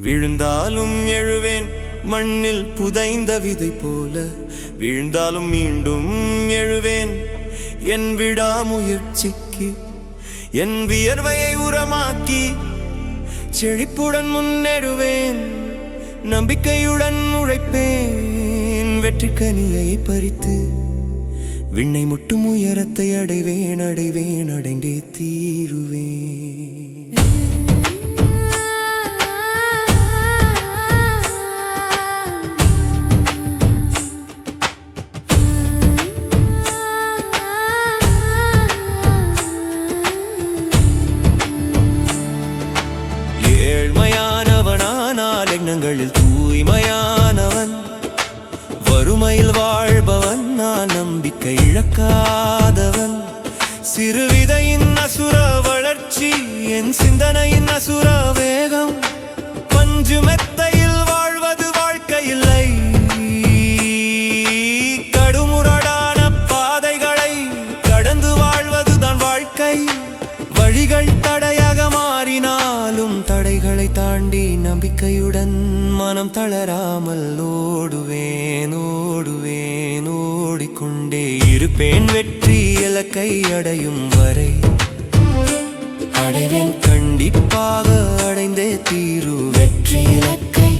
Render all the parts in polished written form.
விழுந்தாலும் எழுவேன் மண்ணில் புதைந்த விதை போல, விழுந்தாலும் மீண்டும் எழுவேன் என் விடாமுயற்சிக்கு. என் வியர்வையை உரமாக்கி செழிப்புடன் முன்னேறுவேன், நம்பிக்கையுடன் உழைப்பேன், வெற்றி கனியை பறித்து விண்ணை முட்டும் உயரத்தை அடைவேன், அடைவேன், அடைந்தே தீருவேன். ஏழ்மையானவனானால் எண்ணங்களில் தூய்மையானவன், வறுமையில் வாழ்பவன் நான் நம்பிக்கை இழக்காதவன். சிறுவிதையின் அசுர வளர்ச்சி என் சிந்தனையின் அசுர வேகம், பஞ்சு மெத்தையில் வாழ்வது வாழ்க்கையில்லை, கடுமுரடான பாதைகளை கடந்து வாழ்வதுதான் வாழ்க்கை. வழிகள் தடையாக மாறினாலும் தடைகளை தாண்டி நம்பிக்கையுடன் மனம் தளராமல் ஓடுவேன், ஓடுவேன், ஓடிக்கொண்டே இருப்பேன், வெற்றி இலக்கை அடையும் வரை அடைவேன், கண்டிப்பாக அடைந்தே தீரு வெற்றி இலக்கை.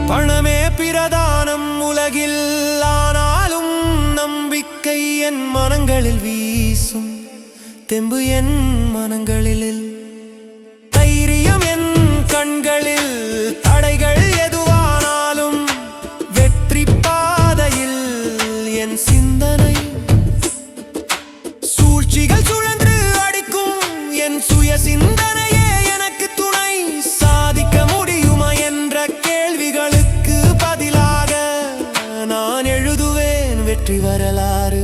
பணமே பிரதானம் உலகில், ஆனாலும் நம்பிக்கை என் மனங்களில் வீசும், தெம்பு என் மனங்களில், தைரியம் என் கண்களில். தடைகள் எதுவானாலும் வெற்றி பாதையில் என் சிந்தனை, சூழ்ச்சிகள் சுழன்று அடிக்கும் என் சுய சிந்தனையே எனக்கு துணை. சாதிக்க முடியுமா என்ற கேள்விகளுக்கு பதிலாக நான் எழுதுவேன் வெற்றி வரலாறு,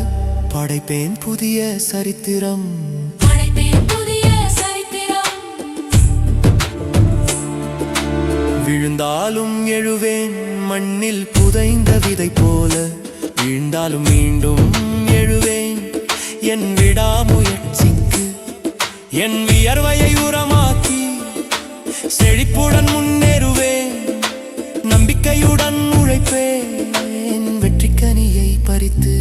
படைப்பேன் புதிய சரித்திரம், படைப்பேன் புதிய சரித்திரம். விழுந்தாலும் எழுவேன் மண்ணில் புதைந்த விதை போல, விழுந்தாலும் மீண்டும் எழுவேன் என் விடாமுயற்சிக்கு. என் வியர்வையை உரமாக்கி செழிப்புடன் முன்னேறுவேன், நம்பிக்கையுடன் உழைப்பேன், வெற்றி கனியை பறித்து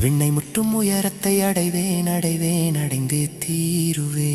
விண்ணை முட்டும் உயரத்தை அடைவேன், அடைவேன், அடைந்தே தீருவேன்.